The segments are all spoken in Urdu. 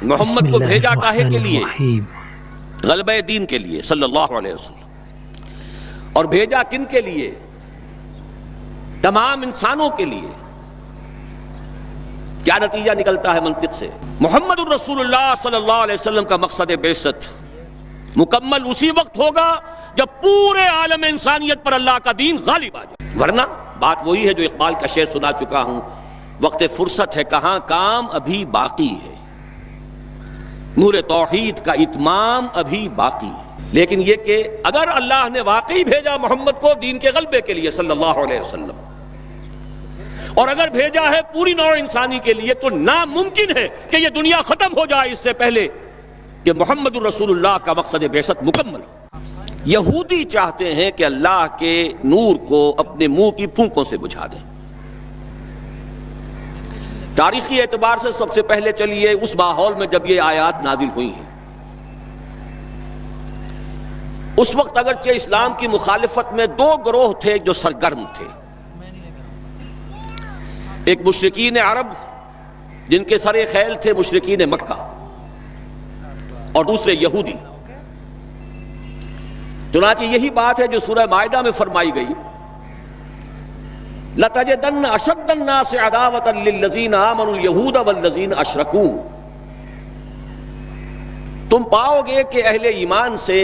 محمد کو بھیجا کاہے کے لیے؟ غلبہ دین کے لیے صلی اللہ علیہ وسلم. اور بھیجا کن کے لیے؟ تمام انسانوں کے لیے. کیا نتیجہ نکلتا ہے منطق سے؟ محمد الرسول اللہ صلی اللہ علیہ وسلم کا مقصد بعثت مکمل اسی وقت ہوگا جب پورے عالم انسانیت پر اللہ کا دین غالب آ جائے. ورنہ بات وہی ہے جو اقبال کا شعر سنا چکا ہوں، وقت فرصت ہے کہاں کام ابھی باقی ہے، نور توحید کا اتمام ابھی باقی ہے. لیکن یہ کہ اگر اللہ نے واقعی بھیجا محمد کو دین کے غلبے کے لیے صلی اللہ علیہ وسلم، اور اگر بھیجا ہے پوری نوع انسانی کے لیے، تو ناممکن ہے کہ یہ دنیا ختم ہو جائے اس سے پہلے کہ محمد الرسول اللہ کا مقصد بعثت مکمل ہو. یہودی چاہتے ہیں کہ اللہ کے نور کو اپنے منہ کی پھونکوں سے بجھا دیں. تاریخی اعتبار سے سب سے پہلے چلیے اس ماحول میں جب یہ آیات نازل ہوئی ہیں، اس وقت اگرچہ اسلام کی مخالفت میں دو گروہ تھے جو سرگرم تھے. ایک مشرکین عرب جن کے سر خیل تھے مشرکین مکہ، اور دوسرے یہودی. چنانچہ یہی بات ہے جو سورہ مائدہ میں فرمائی گئی، لَتَجِدَنَّ أَشَدَّ النَّاسِ عَدَاوَةً لِلَّذِينَ آمَنُوا الْيَهُودَ وَالَّذِينَ أَشْرَكُوا. تم پاؤ گے کہ اہل ایمان سے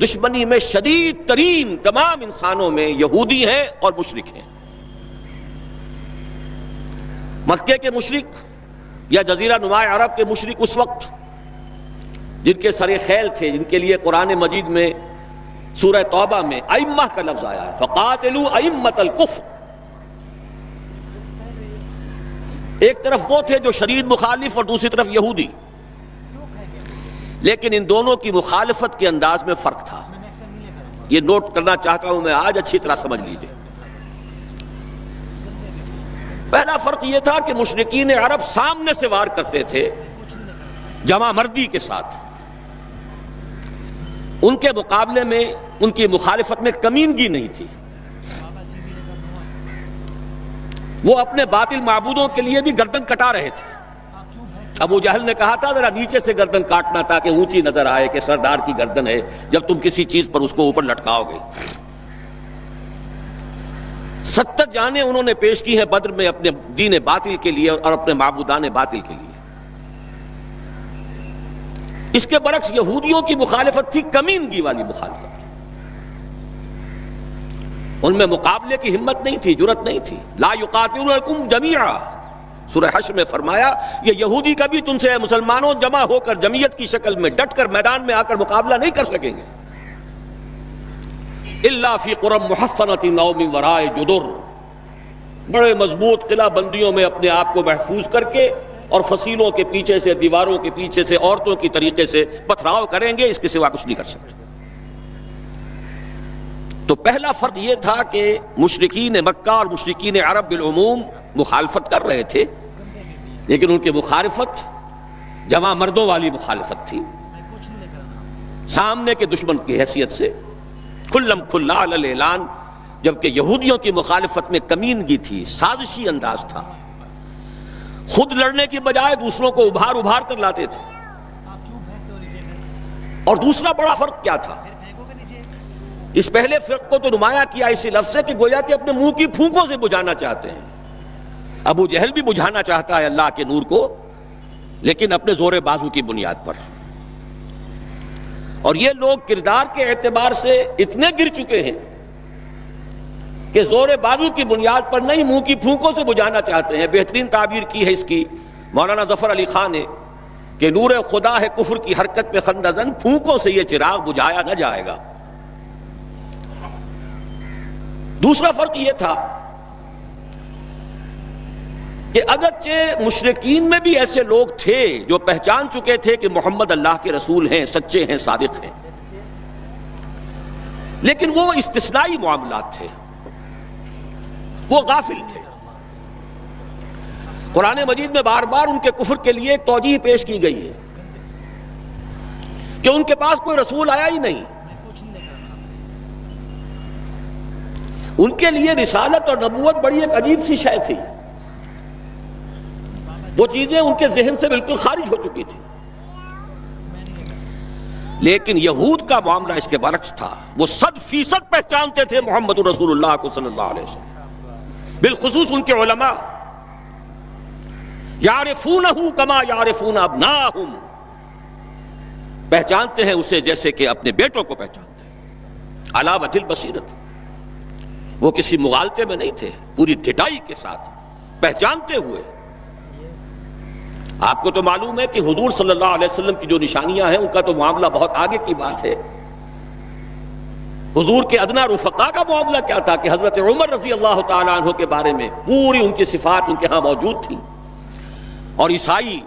دشمنی میں شدید ترین تمام انسانوں میں یہودی ہیں اور مشرک ہیں. مکے کے مشرک یا جزیرہ نما عرب کے مشرک اس وقت جن کے سر خیل تھے، جن کے لیے قرآن مجید میں سورہ توبہ میں ائمہ کا لفظ آیا ہے، فَقَاتِلُوا أَئِمَّةَ الْكُفْرِ. ایک طرف وہ تھے جو شدید مخالف اور دوسری طرف یہودی، لیکن ان دونوں کی مخالفت کے انداز میں فرق تھا. یہ نوٹ کرنا چاہتا ہوں میں آج، اچھی طرح سمجھ لیجئے. پہلا فرق یہ تھا کہ مشرکین عرب سامنے سے وار کرتے تھے جمع مردی کے ساتھ. ان کے مقابلے میں ان کی مخالفت میں کمینگی نہیں تھی. وہ اپنے باطل معبودوں کے لیے بھی گردن کٹا رہے تھے. ابو جہل نے کہا تھا ذرا نیچے سے گردن کاٹنا تاکہ اونچی نظر آئے کہ سردار کی گردن ہے جب تم کسی چیز پر اس کو اوپر لٹکاؤ گے. 70 جانیں انہوں نے پیش کی ہیں بدر میں اپنے دین باطل کے لیے اور اپنے معبودان باطل کے لیے. اس کے برعکس یہودیوں کی مخالفت تھی کمینگی والی مخالفت. ان میں مقابلے کی ہمت نہیں تھی، جرت نہیں تھی. لا یقاتلونکم جمیعا، سورہ حشر میں فرمایا یہ یہودی کبھی تم سے مسلمانوں جمع ہو کر جمعیت کی شکل میں ڈٹ کر میدان میں آ کر مقابلہ نہیں کر سکیں گے. الا فی قرى محصنۃ او من وراء جدر، بڑے مضبوط قلعہ بندیوں میں اپنے آپ کو محفوظ کر کے اور فصیلوں کے پیچھے سے، دیواروں کے پیچھے سے، عورتوں کی طریقے سے پتھراؤ کریں گے، اس کے سوا کچھ نہیں کر سکتے. تو پہلا فرق یہ تھا کہ مشرکین مکہ اور مشرکین عرب بالعموم مخالفت کر رہے تھے، لیکن ان کی مخالفت جمع مردوں والی مخالفت تھی، سامنے کے دشمن کی حیثیت سے کھلم کھلا علی الاعلان. جبکہ یہودیوں کی مخالفت میں کمینگی تھی، سازشی انداز تھا. خود لڑنے کی بجائے دوسروں کو ابھار ابھار کر لاتے تھے. اور دوسرا بڑا فرق کیا تھا؟ اس پہلے فرق کو تو نمایاں کیا اسی لفظ سے کہ گویا کہ اپنے منہ کی پھونکوں سے بجھانا چاہتے ہیں. ابو جہل بھی بجھانا چاہتا ہے اللہ کے نور کو، لیکن اپنے زور بازو کی بنیاد پر. اور یہ لوگ کردار کے اعتبار سے اتنے گر چکے ہیں کہ زور بازو کی بنیاد پر نہیں، منہ کی پھونکوں سے بجھانا چاہتے ہیں. بہترین تعبیر کی ہے اس کی مولانا ظفر علی خان نے کہ نور خدا ہے کفر کی حرکت پہ خندہ زن، پھونکوں سے یہ چراغ بجھایا نہ جائے گا. دوسرا فرق یہ تھا کہ اگرچہ مشرکین میں بھی ایسے لوگ تھے جو پہچان چکے تھے کہ محمد اللہ کے رسول ہیں، سچے ہیں، صادق ہیں، لیکن وہ استثنائی معاملات تھے، وہ غافل تھے. قرآن مجید میں بار بار ان کے کفر کے لیے ایک توجیہ پیش کی گئی ہے کہ ان کے پاس کوئی رسول آیا ہی نہیں. ان کے لیے رسالت اور نبوت بڑی ایک عجیب سی شے تھی. وہ چیزیں ان کے ذہن سے بالکل خارج ہو چکی تھی. لیکن یہود کا معاملہ اس کے برعکس تھا، وہ 100% پہچانتے تھے محمد رسول اللہ کو صلی اللہ علیہ وسلم، بالخصوص ان کے علماء، یعرفونہ کما یعرفون ابناہم، پہچانتے ہیں اسے جیسے کہ اپنے بیٹوں کو پہچانتے ہیں، علی وجہ البصیرت، وہ کسی مغالطے میں نہیں تھے، پوری ڈٹائی کے ساتھ پہچانتے ہوئے۔ آپ کو تو معلوم ہے کہ حضور صلی اللہ علیہ وسلم کی جو نشانیاں ہیں ان کا تو معاملہ بہت آگے کی بات ہے۔ حضور کے ادنا رفقا کا معاملہ کیا تھا کہ حضرت عمر رضی اللہ تعالیٰ عنہ کے بارے میں پوری ان کی صفات ان کے ہاں موجود تھیں، اور عیسائی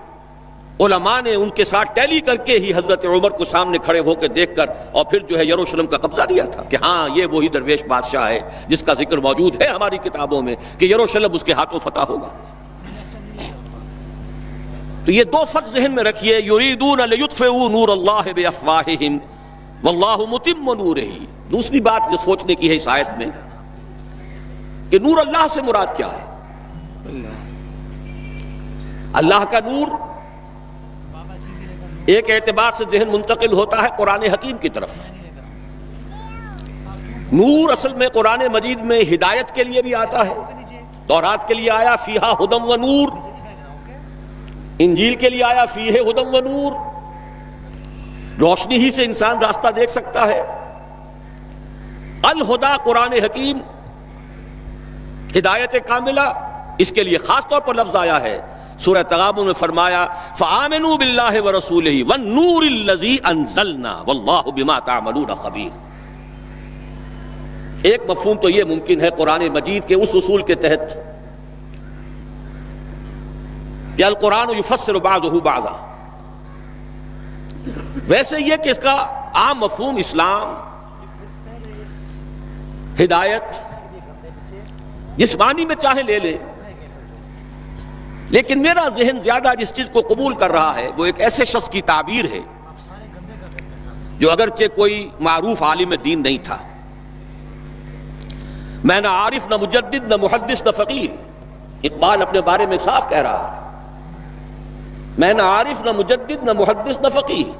علماء نے ان کے ساتھ ٹیلی کر کے ہی حضرت عمر کو سامنے کھڑے ہو کے دیکھ کر اور پھر جو ہے یروشلم کا قبضہ دیا تھا کہ ہاں یہ وہی درویش بادشاہ ہے جس کا ذکر موجود ہے ہماری کتابوں میں کہ یروشلم اس کے ہاتھوں فتح ہوگا۔ تو یہ دو فرق ذہن میں رکھیے، یریدون لیطفئوا نور اللہ بافواہہم واللہ متم نورہ۔ دوسری بات جو سوچنے کی ہے اس آیت میں کہ نور اللہ سے مراد کیا ہے؟ اللہ کا نور ایک اعتبار سے ذہن منتقل ہوتا ہے قرآن حکیم کی طرف۔ نور اصل میں قرآن مجید میں ہدایت کے لیے بھی آتا ہے، تورات کے لیے آیا فیہا ھدی و نور، انجیل کے لیے آیا فیہ ھدی و نور، روشنی ہی سے انسان راستہ دیکھ سکتا ہے۔ الہدیٰ قرآن حکیم، ہدایت کاملہ، اس کے لیے خاص طور پر لفظ آیا ہے۔ سورہ تغابن میں فرمایا فآمنوا باللہ ورسولہ والنور الذی انزلنا واللہ بما تعملون خبیر۔ ایک مفہوم تو یہ ممکن ہے قرآن مجید کے اس اصول کے تحت کہ القرآن یفسر بعضہ بعضا، ویسے یہ کہ اس کا عام مفہوم اسلام، ہدایت، جس معنی میں چاہے لے لے، لیکن میرا ذہن زیادہ جس چیز کو قبول کر رہا ہے وہ ایک ایسے شخص کی تعبیر ہے جو اگرچہ کوئی معروف عالم دین نہیں تھا، میں نہ عارف نہ مجدد نہ محدث نہ فقیہ، اقبال اپنے بارے میں صاف کہہ رہا ہے، میں نہ عارف نہ مجدد نہ محدث نہ فقیہ،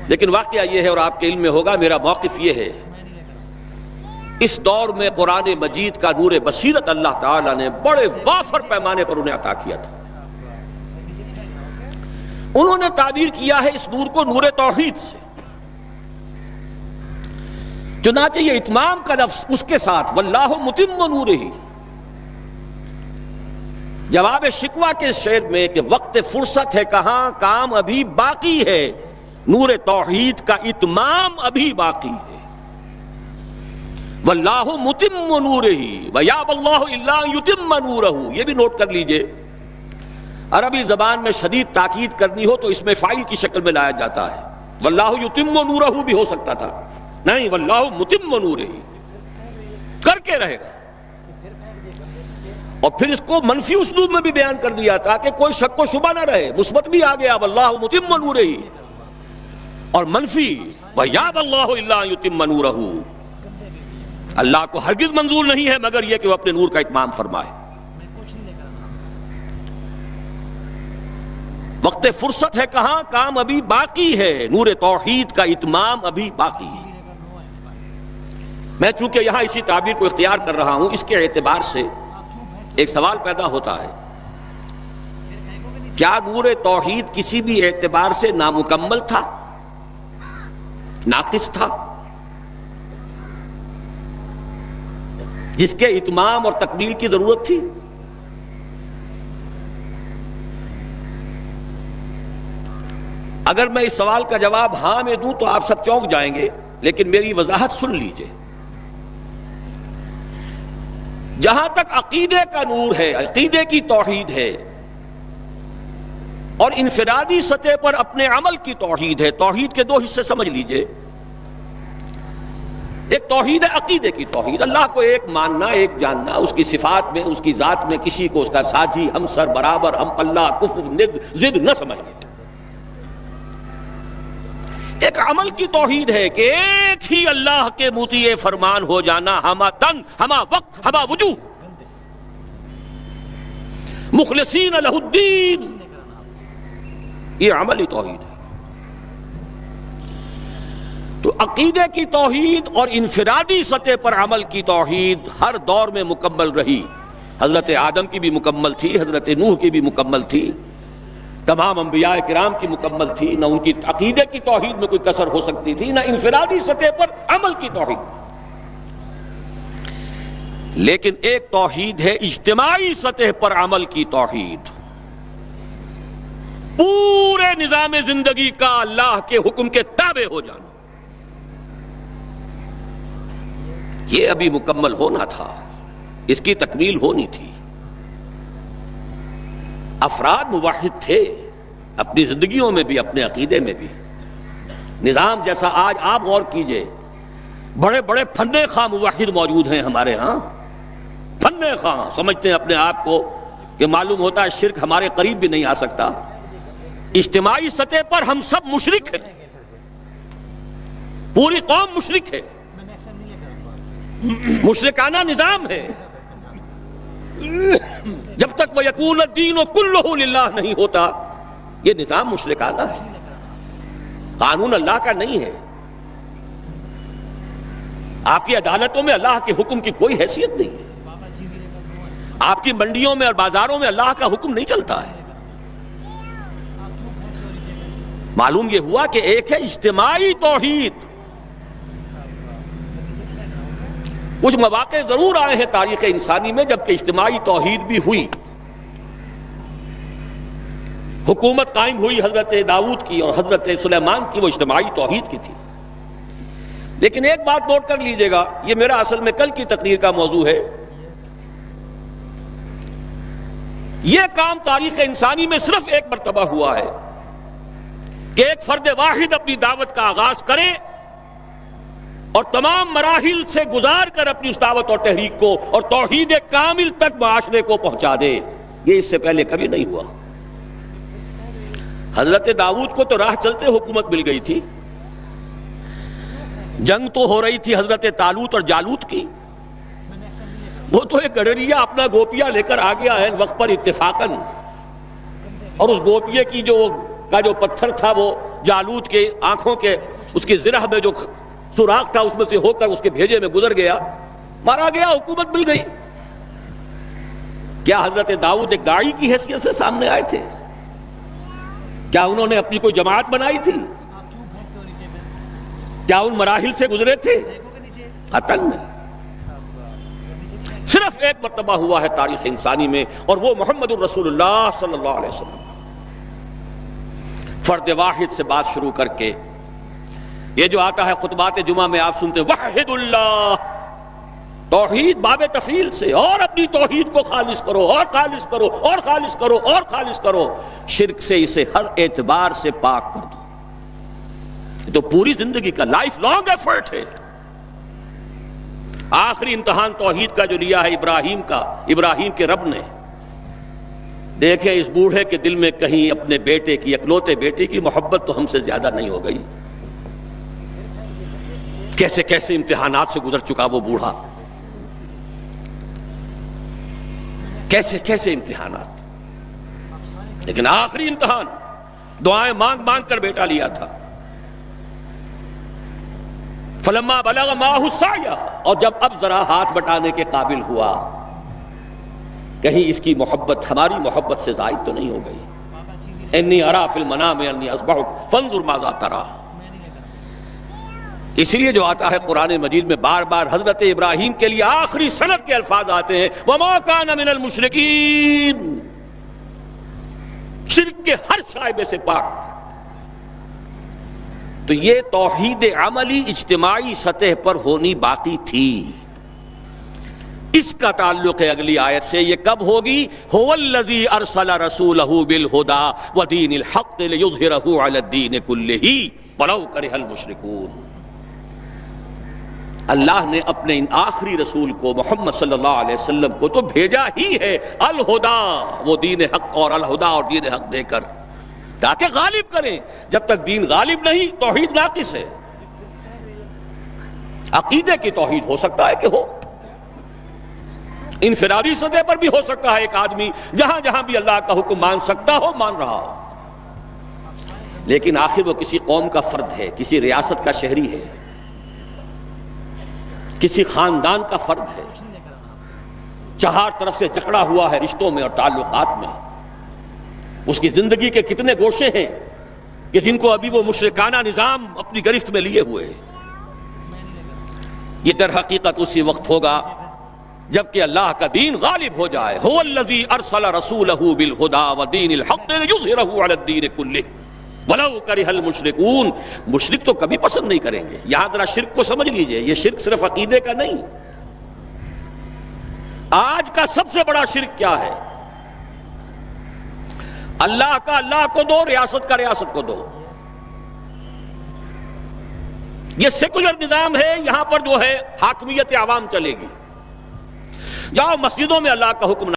لیکن واقعہ یہ ہے اور آپ کے علم میں ہوگا، میرا موقف یہ ہے، اس دور میں قرآن مجید کا نور بصیرت اللہ تعالیٰ نے بڑے وافر پیمانے پر انہیں عطا کیا تھا۔ انہوں نے تعبیر کیا ہے اس نور کو نور توحید سے، چنانچہ یہ اتمام کا لفظ اس کے ساتھ واللہ متم نورہ، جواب شکوہ کے شعر میں کہ وقت فرصت ہے کہاں، کام ابھی باقی ہے، نور توحید کا اتمام ابھی باقی ہے۔ واللہ متم نورہ ویابی اللہ الا ان یتم نورہ، یہ بھی نوٹ کر لیجئے، عربی زبان میں شدید تاکید کرنی ہو تو اس میں فاعل کی شکل میں لایا جاتا ہے، واللہ یتم نورہ بھی ہو سکتا تھا، نہیں واللہ متم نورہ، کر کے رہے گا۔ اور پھر اس کو منفی اسلوب میں بھی بیان کر دیا تاکہ کوئی شک و شبہ نہ رہے، مثبت بھی آ گیا واللہ متم نورہ، اور منفی ویابی اللہ الا ان یتم نورہ، اللہ کو ہرگز منظور نہیں ہے مگر یہ کہ وہ اپنے نور کا اتمام فرمائے۔ وقت فرصت ہے کہاں، کام ابھی باقی ہے، نور توحید کا اتمام ابھی باقی ہے۔ میں چونکہ یہاں اسی تعبیر کو اختیار کر رہا ہوں، اس کے اعتبار سے ایک سوال پیدا ہوتا ہے، کیا نور توحید کسی بھی اعتبار سے نامکمل تھا، ناقص تھا، جس کے اتمام اور تکمیل کی ضرورت تھی؟ اگر میں اس سوال کا جواب ہاں میں دوں تو آپ سب چونک جائیں گے، لیکن میری وضاحت سن لیجئے۔ جہاں تک عقیدے کا نور ہے، عقیدے کی توحید ہے، اور انفرادی سطح پر اپنے عمل کی توحید ہے، توحید کے دو حصے سمجھ لیجئے، ایک توحید ہے عقیدے کی توحید، اللہ کو ایک ماننا، ایک جاننا، اس کی صفات میں، اس کی ذات میں کسی کو اس کا ساجی، ہمسر، برابر، ہم پلہ، کفر، ند، ضد نہ سمجھنا۔ ایک عمل کی توحید ہے کہ ایک ہی اللہ کے مطیع فرمان ہو جانا، ہما تن، ہما وقت، ہما وجوہ، مخلصین لہ الدین، یہ عملی توحید ہے۔ تو عقیدے کی توحید اور انفرادی سطح پر عمل کی توحید ہر دور میں مکمل رہی. حضرت آدم کی بھی مکمل تھی، حضرت نوح کی بھی مکمل تھی، تمام انبیاء کرام کی مکمل تھی. نہ ان کی عقیدے کی توحید میں کوئی کسر ہو سکتی تھی، نہ انفرادی سطح پر عمل کی توحید. لیکن ایک توحید ہے اجتماعی سطح پر عمل کی توحید. پورے نظام زندگی کا اللہ کے حکم کے تابع ہو جانا، یہ ابھی مکمل ہونا تھا، اس کی تکمیل ہونی تھی. افراد موحد تھے اپنی زندگیوں میں بھی، اپنے عقیدے میں بھی. نظام جیسا آج آپ غور کیجئے، بڑے بڑے فن خواہ موحد موجود ہیں ہمارے ہاں. فن خواہ سمجھتے ہیں اپنے آپ کو کہ معلوم ہوتا ہے شرک ہمارے قریب بھی نہیں آ سکتا. اجتماعی سطح پر ہم سب مشرک ہیں، پوری قوم مشرک ہے، مشرکانہ نظام ہے. جب تک وہ یکون الدین کلہ للہ نہیں ہوتا یہ نظام مشرکانہ ہے، قانون اللہ کا نہیں ہے. آپ کی عدالتوں میں اللہ کے حکم کی کوئی حیثیت نہیں ہے، آپ کی منڈیوں میں اور بازاروں میں اللہ کا حکم نہیں چلتا ہے. معلوم یہ ہوا کہ ایک ہے اجتماعی توحید. کچھ مواقع ضرور آئے ہیں تاریخ انسانی میں جبکہ اجتماعی توحید بھی ہوئی. حکومت قائم ہوئی حضرت داؤد کی اور حضرت سلیمان کی، وہ اجتماعی توحید کی تھی. لیکن ایک بات نوٹ کر لیجئے گا، یہ میرا اصل میں کل کی تقریر کا موضوع ہے. یہ کام تاریخ انسانی میں صرف ایک مرتبہ ہوا ہے کہ ایک فرد واحد اپنی دعوت کا آغاز کرے اور تمام مراحل سے گزار کر اپنی اس دعوت اور تحریک کو اور توحید کامل تک معاشرے کو پہنچا دے. یہ اس سے پہلے کبھی نہیں ہوا. حضرت داؤد کو تو راہ چلتے حکومت مل گئی تھی، جنگ تو ہو رہی تھی حضرت طالوت اور جالوت کی. وہ تو ایک گڈریا اپنا گوپیا لے کر آ گیا ہے وقت پر اتفاقاً، اور اس گوپیے کی جو پتھر تھا وہ جالوت کے آنکھوں کے اس کی زرہ میں جو سوراخ تھا اس میں سے ہو کر اس کے بھیجے میں گزر گیا، مارا گیا، حکومت مل گئی. کیا حضرت داؤد ایک داعی کی حیثیت سے سامنے آئے تھے؟ کیا انہوں نے اپنی کوئی جماعت بنائی تھی؟ کیا ان مراحل سے گزرے تھے؟ قطعاً نہیں. صرف ایک مرتبہ ہوا ہے تاریخ انسانی میں، اور وہ محمد الرسول اللہ صلی اللہ علیہ وسلم. فرد واحد سے بات شروع کر کے یہ جو آتا ہے خطبات جمعہ میں آپ سنتے وحد اللہ، توحید باب تفصیل سے، اور اپنی توحید کو خالص کرو اور خالص کرو اور خالص کرو اور خالص کرو، شرک سے اسے ہر اعتبار سے پاک کر دو. یہ تو پوری زندگی کا لائف لانگ ایفرٹ ہے. آخری امتحان توحید کا جو لیا ہے ابراہیم کے رب نے. دیکھیں اس بوڑھے کے دل میں کہیں اپنے بیٹے کی، اکلوتے بیٹے کی محبت تو ہم سے زیادہ نہیں ہو گئی. کیسے کیسے امتحانات سے گزر چکا وہ بوڑھا، کیسے کیسے امتحانات. لیکن آخری امتحان دعائیں مانگ مانگ کر بیٹا لیا تھا. فلما بلغ معه السعی، اور جب اب ذرا ہاتھ بٹانے کے قابل ہوا، کہیں اس کی محبت ہماری محبت سے زائد تو نہیں ہو گئی. انی ارا فی المنام انی اذبحک فانظر ماذا تری. اسی لیے جو آتا ہے قرآن مجید میں بار بار حضرت ابراہیم کے لیے آخری سند کے الفاظ آتے ہیں وما کان من المشرکین، شرک کے ہر شائبے سے پاک. تو یہ توحید عملی اجتماعی سطح پر ہونی باقی تھی. اس کا تعلق ہے اگلی آیت سے. یہ کب ہوگی؟ هو الذی ارسل رسولہ بالہدی ودین الحق لیظہرہ علی الدین کلہ ولو کرہ المشرکون. اللہ نے اپنے ان آخری رسول کو محمد صلی اللہ علیہ وسلم کو تو بھیجا ہی ہے الہدا، وہ دین حق اور الہدا اور دین حق دے کر تاکہ غالب کریں. جب تک دین غالب نہیں توحید ناقص ہے. عقیدے کی توحید ہو سکتا ہے کہ ہو، انفرادی سطح پر بھی ہو سکتا ہے ایک آدمی جہاں جہاں بھی اللہ کا حکم مان سکتا ہو مان رہا ہو. لیکن آخر وہ کسی قوم کا فرد ہے، کسی ریاست کا شہری ہے، کسی خاندان کا فرد ہے، چہار طرف سے جکڑا ہوا ہے رشتوں میں اور تعلقات میں۔ اس کی زندگی کے کتنے گوشے ہیں کہ جن کو ابھی وہ مشرکانہ نظام اپنی گرفت میں لیے ہوئے ہیں۔ یہ در حقیقت اسی وقت ہوگا جبکہ اللہ کا دین غالب ہو جائے۔ هو الذی ارسل رسولہ بالہدی ودین الحق لیظہرہ علی الدین کلہ ولو کرہ المشرکون۔ مشرک تو کبھی پسند نہیں کریں گے۔ یہاں ذرا شرک کو سمجھ لیجئے، یہ شرک صرف عقیدے کا نہیں۔ آج کا سب سے بڑا شرک کیا ہے؟ اللہ کا اللہ کو دو، ریاست کا ریاست کو دو۔ یہ سیکولر نظام ہے، یہاں پر جو ہے حاکمیت عوام چلے گی۔ جاؤ مسجدوں میں اللہ کا حکم